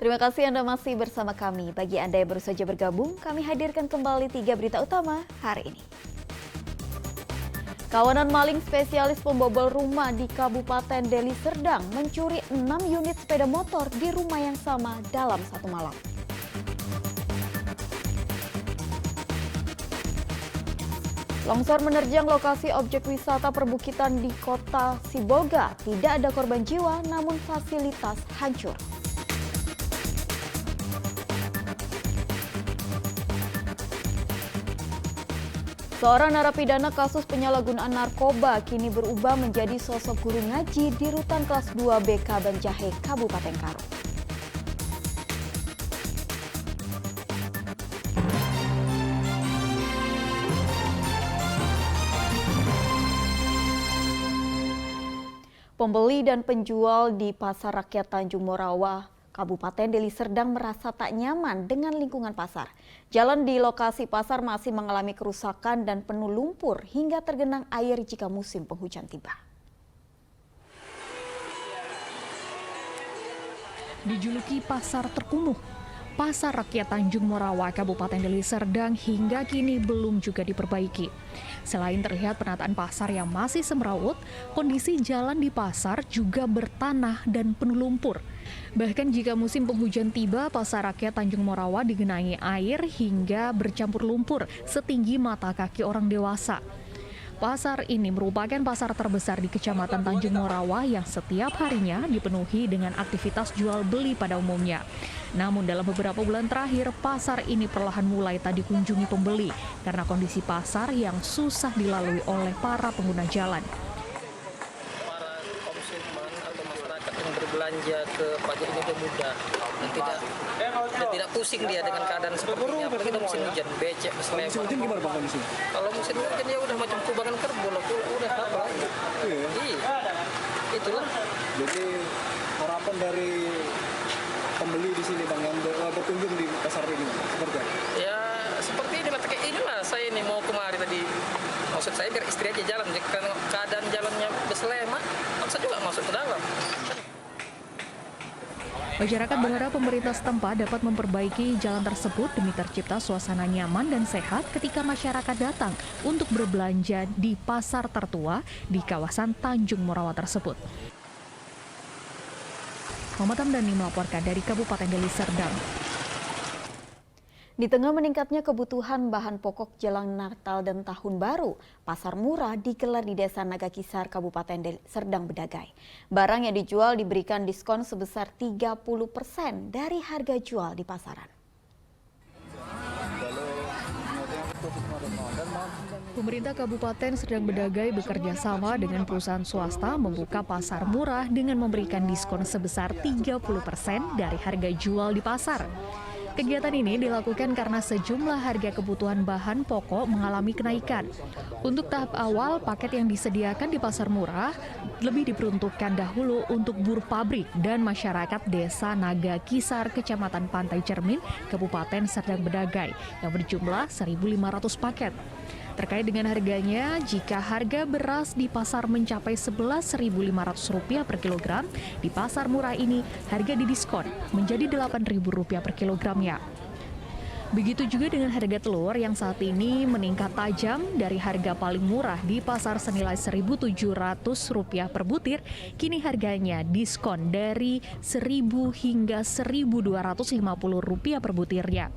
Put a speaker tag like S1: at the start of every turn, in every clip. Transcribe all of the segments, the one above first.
S1: Terima kasih Anda masih bersama kami. Bagi Anda yang baru saja bergabung, kami hadirkan kembali 3 berita utama hari ini. Kawanan maling spesialis pembobol rumah di Kabupaten Deli Serdang mencuri 6 unit sepeda motor di rumah yang sama dalam satu malam. Longsor menerjang lokasi objek wisata perbukitan di Kota Sibolga. Tidak ada korban jiwa, namun fasilitas hancur. Seorang narapidana kasus penyalahgunaan narkoba kini berubah menjadi sosok guru ngaji di Rutan Kelas 2 BK Banjahe, Kabupaten Karo. Pembeli dan penjual di Pasar Rakyat Tanjung Morawa, Kabupaten Deli Serdang merasa tak nyaman dengan lingkungan pasar. Jalan di lokasi pasar masih mengalami kerusakan dan penuh lumpur hingga tergenang air jika musim penghujan tiba.
S2: Dijuluki pasar terkumuh, Pasar Rakyat Tanjung Morawa, Kabupaten Deli Serdang hingga kini belum juga diperbaiki. Selain terlihat penataan pasar yang masih semrawut, kondisi jalan di pasar juga bertanah dan penuh lumpur. Bahkan jika musim penghujan tiba, Pasar Rakyat Tanjung Morawa digenangi air hingga bercampur lumpur setinggi mata kaki orang dewasa. Pasar ini merupakan pasar terbesar di Kecamatan Tanjung Morawa yang setiap harinya dipenuhi dengan aktivitas jual beli pada umumnya. Namun dalam beberapa bulan terakhir, pasar ini perlahan mulai tak dikunjungi pembeli karena kondisi pasar yang susah dilalui oleh para pengguna jalan.
S3: Para konsumen atau masyarakat yang berbelanja ke pajak ini lebih mudah dan tidak pusing dia dengan keadaan seperti ini. Apalagi kita musim hujan, becek,
S4: musim hujan gimana Bang kondisi?
S3: Kalau musim hujan ya udah macam kubangan kerbau, udah apa lagi? Iya. Itulah.
S4: Jadi harapan dari pembeli di sini Bang yang berkunjung di pasar ini seperti apa?
S3: Ya seperti inilah, kayak inilah saya ini mau kemari tadi. Maksud saya biar istri aja jalan, karena keadaan jalannya beselema, maksa juga masuk ke dalam.
S2: Masyarakat berharap pemerintah setempat dapat memperbaiki jalan tersebut demi tercipta suasana nyaman dan sehat ketika masyarakat datang untuk berbelanja di pasar tertua di kawasan Tanjung Morawa tersebut. Muhammad Hamdani melaporkan dari Kabupaten Deli Serdang.
S1: Di tengah meningkatnya kebutuhan bahan pokok jelang Natal dan Tahun Baru, pasar murah digelar di Desa Nagakisar, Kabupaten Deli Serdang Bedagai. Barang yang dijual diberikan diskon sebesar 30% dari harga jual di pasaran.
S2: Pemerintah Kabupaten Serdang Bedagai bekerja sama dengan perusahaan swasta membuka pasar murah dengan memberikan diskon sebesar 30% dari harga jual di pasar. Kegiatan ini dilakukan karena sejumlah harga kebutuhan bahan pokok mengalami kenaikan. Untuk tahap awal, paket yang disediakan di pasar murah lebih diperuntukkan dahulu untuk buruh pabrik dan masyarakat Desa Nagakisar, Kecamatan Pantai Cermin, Kabupaten Serdang Bedagai yang berjumlah 1.500 paket. Terkait dengan harganya, jika harga beras di pasar mencapai Rp11.500 per kilogram, di pasar murah ini harga didiskon menjadi Rp8.000 per kilogramnya. Begitu juga dengan harga telur yang saat ini meningkat tajam dari harga paling murah di pasar senilai Rp1.700 per butir, kini harganya diskon dari Rp1.000 hingga Rp1.250 per butirnya.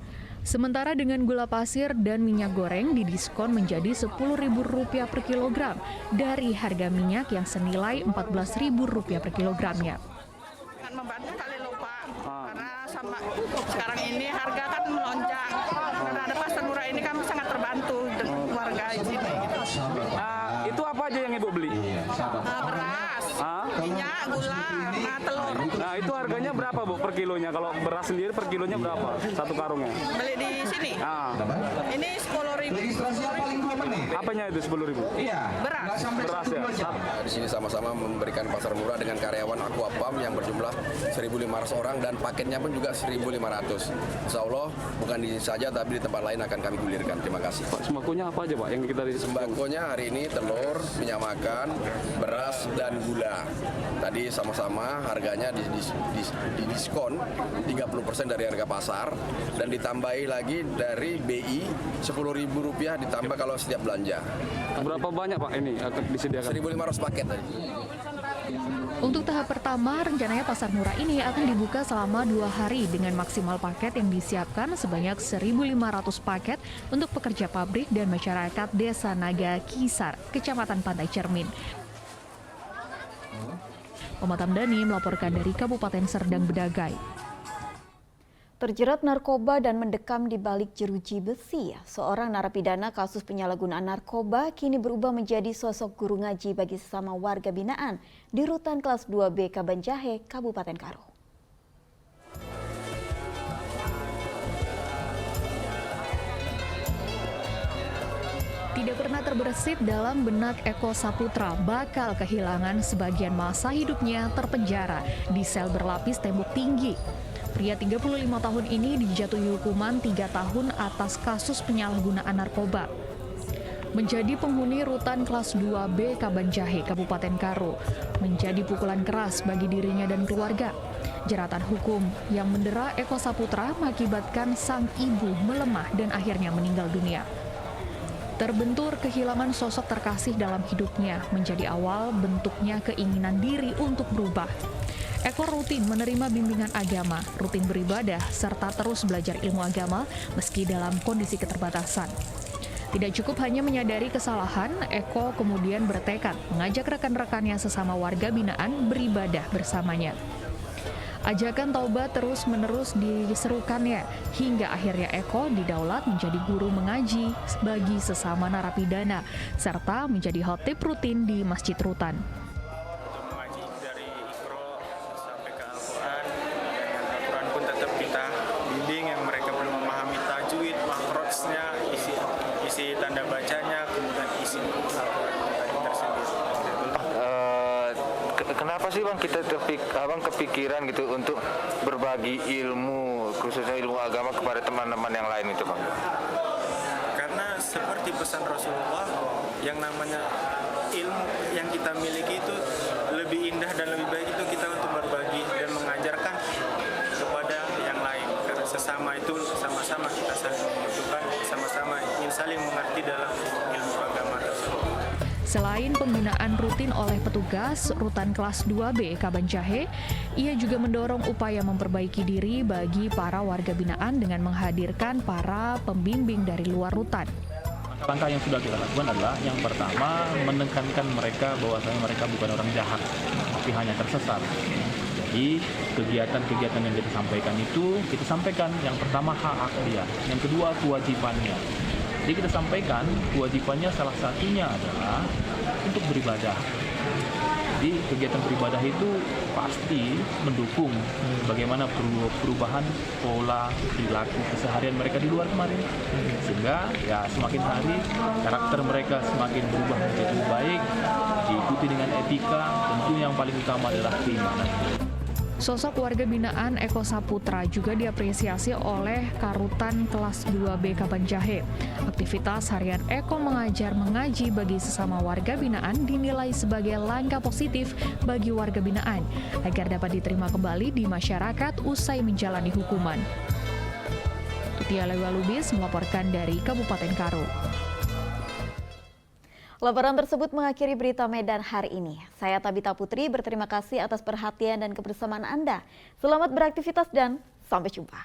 S2: Sementara dengan gula pasir dan minyak goreng didiskon menjadi Rp10.000 per kilogram dari harga minyak yang senilai Rp14.000 per kilogramnya.
S5: Membantu kali lupa karena sama sekarang ini harga kan melonjak. Karena ada pasar murah ini kami sangat terbantu dengan warga di sini.
S6: Itu apa aja yang Ibu beli?
S5: Beras, minyak, gula, telur.
S6: Nah itu harganya berapa Bu per kilonya? Kalau beras sendiri per kilonya berapa? Satu karungnya?
S5: Beli di sini. Ini 10.000.
S6: Apanya itu 10.000?
S5: Beras.
S6: Beras ya?
S7: Di sini sama-sama memberikan pasar murah dengan karyawan Aquapam yang berjumlah 1.500 orang dan paketnya pun juga 1.500. Insya Allah bukan di sini saja tapi di tempat lain akan kami gulirkan. Terima kasih.
S6: Pak, sembakonya apa aja Pak yang kita
S7: Sembakonya hari ini telur, minyak makan, beras dan gula. Tadi Jadi sama-sama harganya didiskon 30% dari harga pasar dan ditambahi lagi dari BI Rp10.000 ditambah kalau setiap belanja.
S6: Berapa banyak Pak ini akan disediakan?
S7: 1.500 paket tadi.
S2: Untuk tahap pertama, rencananya pasar murah ini akan dibuka selama 2 hari dengan maksimal paket yang disiapkan sebanyak 1.500 paket untuk pekerja pabrik dan masyarakat Desa Naga Kisar, Kecamatan Pantai Cermin. Muhammad Hamdani melaporkan dari Kabupaten Serdang Bedagai.
S1: Terjerat narkoba dan mendekam di balik jeruji besi, seorang narapidana kasus penyalahgunaan narkoba kini berubah menjadi sosok guru ngaji bagi sesama warga binaan di Rutan Kelas 2B Kabanjahe, Kabupaten Karo.
S2: Tidak pernah terbersit dalam benak Eko Saputra bakal kehilangan sebagian masa hidupnya terpenjara di sel berlapis tembok tinggi. Pria 35 tahun ini dijatuhi hukuman 3 tahun atas kasus penyalahgunaan narkoba. Menjadi penghuni Rutan Kelas 2B Kabanjahe, Kabupaten Karo, menjadi pukulan keras bagi dirinya dan keluarga. Jeratan hukum yang mendera Eko Saputra mengakibatkan sang ibu melemah dan akhirnya meninggal dunia. Terbentur kehilangan sosok terkasih dalam hidupnya menjadi awal bentuknya keinginan diri untuk berubah. Eko rutin menerima bimbingan agama, rutin beribadah, serta terus belajar ilmu agama meski dalam kondisi keterbatasan. Tidak cukup hanya menyadari kesalahan, Eko kemudian bertekad mengajak rekan-rekannya sesama warga binaan beribadah bersamanya. Ajakan taubat terus-menerus diserukannya, hingga akhirnya Eko didaulat menjadi guru mengaji bagi sesama narapidana, serta menjadi khotib rutin di Masjid Rutan.
S8: Mengaji dari Iqro sampai ke Al-Quran, dan Al-Quran pun tetap kita bimbing yang mereka belum memahami tajwid, makrotnya, isi tanda bacanya, kemudian isi Al-Quran tadi tersendiri.
S9: Kenapa sih Bang kita kepikiran gitu untuk berbagi ilmu, khususnya ilmu agama kepada teman-teman yang lain itu Bang?
S8: Karena seperti pesan Rasulullah, yang namanya ilmu yang kita miliki itu lebih indah dan lebih baik itu kita untuk berbagi dan mengajarkan kepada yang lain. Karena sesama itu sama-sama kita saling membutuhkan, sama-sama ingin saling mengerti dalam ilmu agama tersebut.
S2: Selain pembinaan rutin oleh petugas Rutan Kelas 2B Kabanjahe, ia juga mendorong upaya memperbaiki diri bagi para warga binaan dengan menghadirkan para pembimbing dari luar rutan.
S10: Langkah yang sudah kita lakukan adalah yang pertama menekankan mereka bahwasanya mereka bukan orang jahat, tapi hanya tersesat. Jadi kegiatan-kegiatan yang kita sampaikan itu kita sampaikan yang pertama hak dia, yang kedua kewajibannya. Jadi kita sampaikan kewajibannya salah satunya adalah untuk beribadah. Jadi kegiatan beribadah itu pasti mendukung bagaimana perubahan pola perilaku keseharian mereka di luar kemarin. Sehingga ya semakin hari karakter mereka semakin berubah menjadi lebih baik, diikuti dengan etika, tentu yang paling utama adalah keimanan.
S2: Sosok warga binaan Eko Saputra juga diapresiasi oleh Karutan Kelas 2B Kabanjahe. Aktivitas harian Eko mengajar mengaji bagi sesama warga binaan dinilai sebagai langkah positif bagi warga binaan agar dapat diterima kembali di masyarakat usai menjalani hukuman. Tutia Lewa Lubis melaporkan dari Kabupaten Karo.
S1: Laporan tersebut mengakhiri berita Medan hari ini. Saya Tabita Putri berterima kasih atas perhatian dan kebersamaan Anda. Selamat beraktivitas dan sampai jumpa.